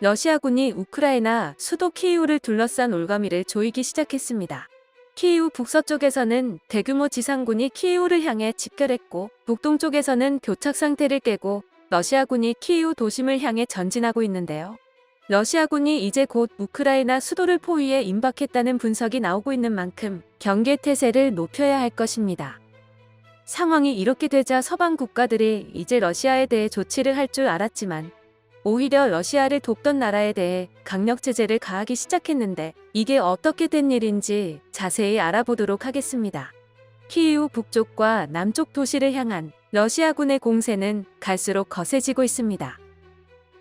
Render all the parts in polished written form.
러시아군이 우크라이나 수도 키이우를 둘러싼 올가미를 조이기 시작했습니다. 키이우 북서쪽에서는 대규모 지상군이 키이우를 향해 집결했고, 북동쪽에서는 교착 상태를 깨고 러시아군이 키이우 도심을 향해 전진하고 있는데요. 러시아군이 이제 곧 우크라이나 수도를 포위해 임박했다는 분석이 나오고 있는 만큼 경계태세를 높여야 할 것입니다. 상황이 이렇게 되자 서방 국가들이 이제 러시아에 대해 조치를 할 줄 알았지만, 오히려 러시아를 돕던 나라에 대해 강력 제재를 가하기 시작했는데, 이게 어떻게 된 일인지 자세히 알아보도록 하겠습니다. 키이우 북쪽과 남쪽 도시를 향한 러시아군의 공세는 갈수록 거세지고 있습니다.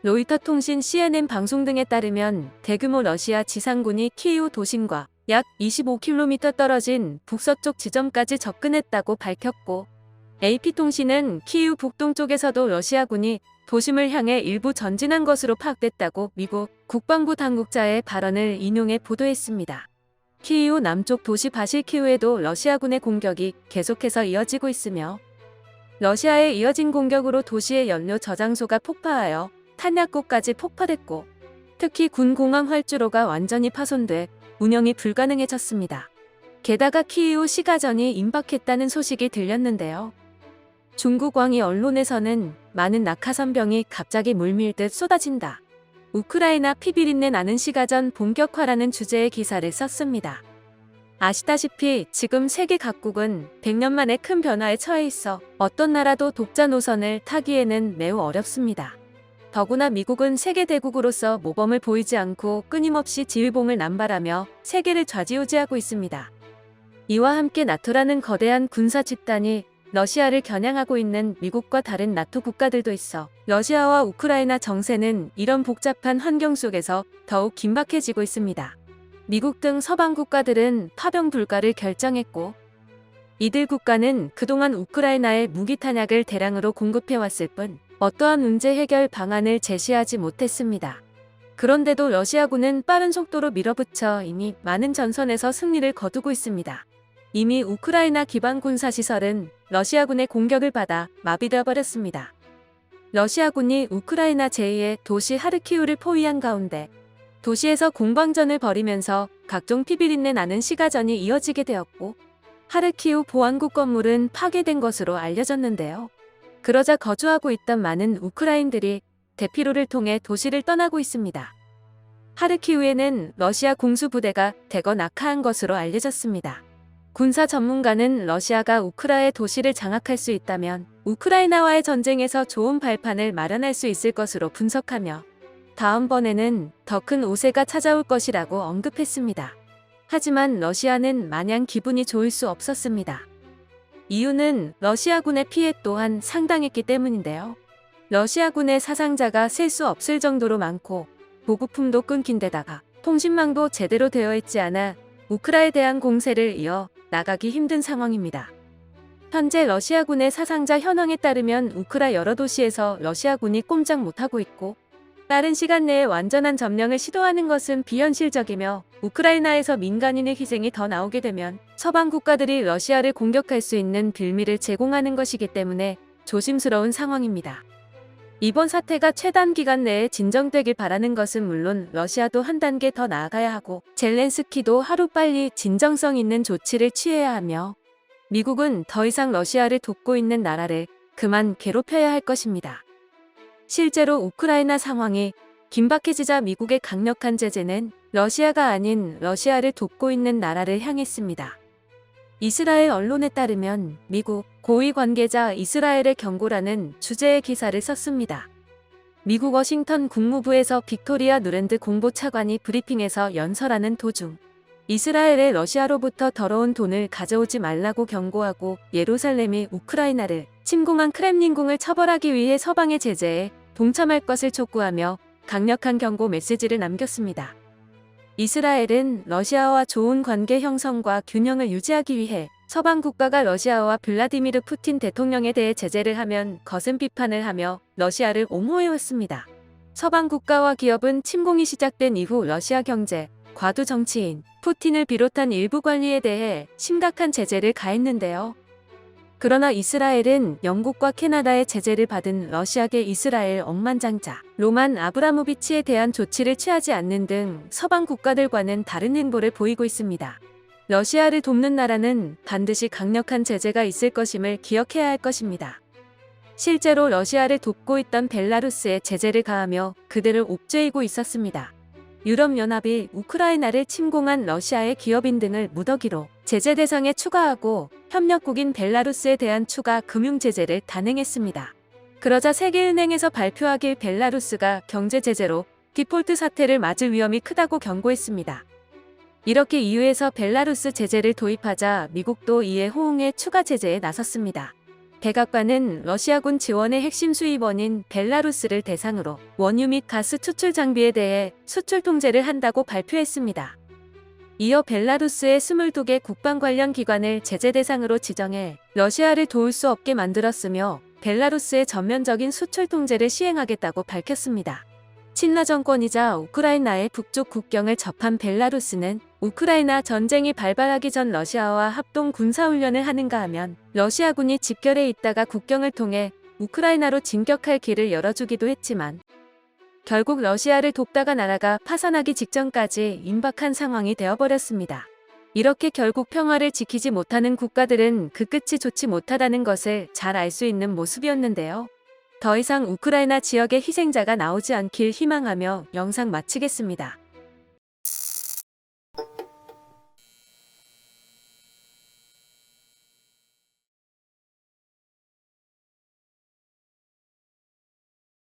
로이터 통신 CNN 방송 등에 따르면 대규모 러시아 지상군이 키이우 도심과 약 25km 떨어진 북서쪽 지점까지 접근했다고 밝혔고, AP통신은 키이우 북동쪽에서도 러시아군이 도심을 향해 일부 전진한 것으로 파악됐다고 미국 국방부 당국자의 발언을 인용해 보도했습니다. 키이우 남쪽 도시 바실키우에도 러시아군의 공격이 계속해서 이어지고 있으며, 러시아의 이어진 공격으로 도시의 연료 저장소가 폭파하여 탄약고까지 폭파됐고, 특히 군 공항 활주로가 완전히 파손돼 운영이 불가능해졌습니다. 게다가 키이우 시가전이 임박했다는 소식이 들렸는데요. 중국 왕이 언론에서는 많은 낙하산병이 갑자기 물밀듯 쏟아진다. 우크라이나 피 비린내 나는 시가전 본격화라는 주제의 기사를 썼습니다. 아시다시피 지금 세계 각국은 100년 만에 큰 변화에 처해 있어 어떤 나라도 독자 노선을 타기에는 매우 어렵습니다. 더구나 미국은 세계 대국으로서 모범을 보이지 않고 끊임없이 지휘봉을 남발하며 세계를 좌지우지하고 있습니다. 이와 함께 나토라는 거대한 군사 집단이 러시아를 겨냥하고 있는 미국과 다른 나토 국가들도 있어 러시아와 우크라이나 정세는 이런 복잡한 환경 속에서 더욱 긴박해지고 있습니다. 미국 등 서방 국가들은 파병 불가를 결정했고, 이들 국가는 그동안 우크라이나에 무기 탄약을 대량으로 공급해왔을 뿐 어떠한 문제 해결 방안을 제시하지 못했습니다. 그런데도 러시아군은 빠른 속도로 밀어붙여 이미 많은 전선에서 승리를 거두고 있습니다. 이미 우크라이나 기반 군사시설은 러시아군의 공격을 받아 마비되어 버렸습니다. 러시아군이 우크라이나 제2의 도시 하르키우를 포위한 가운데 도시에서 공방전을 벌이면서 각종 피비린내 나는 시가전이 이어지게 되었고, 하르키우 보안국 건물은 파괴된 것으로 알려졌는데요. 그러자 거주하고 있던 많은 우크라인들이 대피로를 통해 도시를 떠나고 있습니다. 하르키우에는 러시아 공수부대가 대거 낙하한 것으로 알려졌습니다. 군사 전문가는 러시아가 우크라의 도시를 장악할 수 있다면 우크라이나와의 전쟁에서 좋은 발판을 마련할 수 있을 것으로 분석하며, 다음번에는 더 큰 우세가 찾아올 것이라고 언급했습니다. 하지만 러시아는 마냥 기분이 좋을 수 없었습니다. 이유는 러시아군의 피해 또한 상당했기 때문인데요. 러시아군의 사상자가 셀 수 없을 정도로 많고, 보급품도 끊긴 데다가 통신망도 제대로 되어 있지 않아 우크라에 대한 공세를 이어 나가기 힘든 상황입니다. 현재 러시아군의 사상자 현황에 따르면 우크라 여러 도시에서 러시아군이 꼼짝 못하고 있고, 빠른 시간 내에 완전한 점령을 시도하는 것은 비현실적이며, 우크라이나에서 민간인의 희생이 더 나오게 되면 서방 국가들이 러시아를 공격할 수 있는 빌미를 제공하는 것이기 때문에 조심스러운 상황입니다. 이번 사태가 최단 기간 내에 진정되길 바라는 것은 물론 러시아도 한 단계 더 나아가야 하고, 젤렌스키도 하루빨리 진정성 있는 조치를 취해야 하며, 미국은 더 이상 러시아를 돕고 있는 나라를 그만 괴롭혀야 할 것입니다. 실제로 우크라이나 상황이 긴박해지자 미국의 강력한 제재는 러시아가 아닌 러시아를 돕고 있는 나라를 향했습니다. 이스라엘 언론에 따르면 미국 고위 관계자 이스라엘의 경고라는 주제의 기사를 썼습니다. 미국 워싱턴 국무부에서 빅토리아 누랜드 공보차관이 브리핑에서 연설하는 도중 이스라엘의 러시아로부터 더러운 돈을 가져오지 말라고 경고하고, 예루살렘이 우크라이나를 침공한 크렘린궁을 처벌하기 위해 서방의 제재에 동참할 것을 촉구하며 강력한 경고 메시지를 남겼습니다. 이스라엘은 러시아와 좋은 관계 형성과 균형을 유지하기 위해 서방 국가가 러시아와 블라디미르 푸틴 대통령에 대해 제재를 하면 거센 비판을 하며 러시아를 옹호해왔습니다. 서방 국가와 기업은 침공이 시작된 이후 러시아 경제, 과도 정치인, 푸틴을 비롯한 일부 관리에 대해 심각한 제재를 가했는데요. 그러나 이스라엘은 영국과 캐나다의 제재를 받은 러시아계 이스라엘 억만장자 로만 아브라모비치에 대한 조치를 취하지 않는 등 서방 국가들과는 다른 행보를 보이고 있습니다. 러시아를 돕는 나라는 반드시 강력한 제재가 있을 것임을 기억해야 할 것입니다. 실제로 러시아를 돕고 있던 벨라루스에 제재를 가하며 그들을 옥죄이고 있었습니다. 유럽연합이 우크라이나를 침공한 러시아의 기업인 등을 무더기로 제재 대상에 추가하고 협력국인 벨라루스에 대한 추가 금융 제재를 단행했습니다. 그러자 세계은행에서 발표하길 벨라루스가 경제 제재로 디폴트 사태를 맞을 위험이 크다고 경고했습니다. 이렇게 EU에서 벨라루스 제재를 도입하자 미국도 이에 호응해 추가 제재에 나섰습니다. 백악관은 러시아군 지원의 핵심 수입원인 벨라루스를 대상으로 원유 및 가스 수출 장비에 대해 수출 통제를 한다고 발표했습니다. 이어 벨라루스의 22개 국방 관련 기관을 제재 대상으로 지정해 러시아를 도울 수 없게 만들었으며 벨라루스의 전면적인 수출 통제를 시행하겠다고 밝혔습니다. 친러 정권이자 우크라이나의 북쪽 국경을 접한 벨라루스는 우크라이나 전쟁이 발발하기 전 러시아와 합동 군사훈련을 하는가 하면 러시아군이 집결해 있다가 국경을 통해 우크라이나로 진격할 길을 열어주기도 했지만 결국 러시아를 돕다가 나라가 파산하기 직전까지 임박한 상황이 되어버렸습니다. 이렇게 결국 평화를 지키지 못하는 국가들은 그 끝이 좋지 못하다는 것을 잘 알 수 있는 모습이었는데요. 더 이상 우크라이나 지역의 희생자가 나오지 않길 희망하며 영상 마치겠습니다.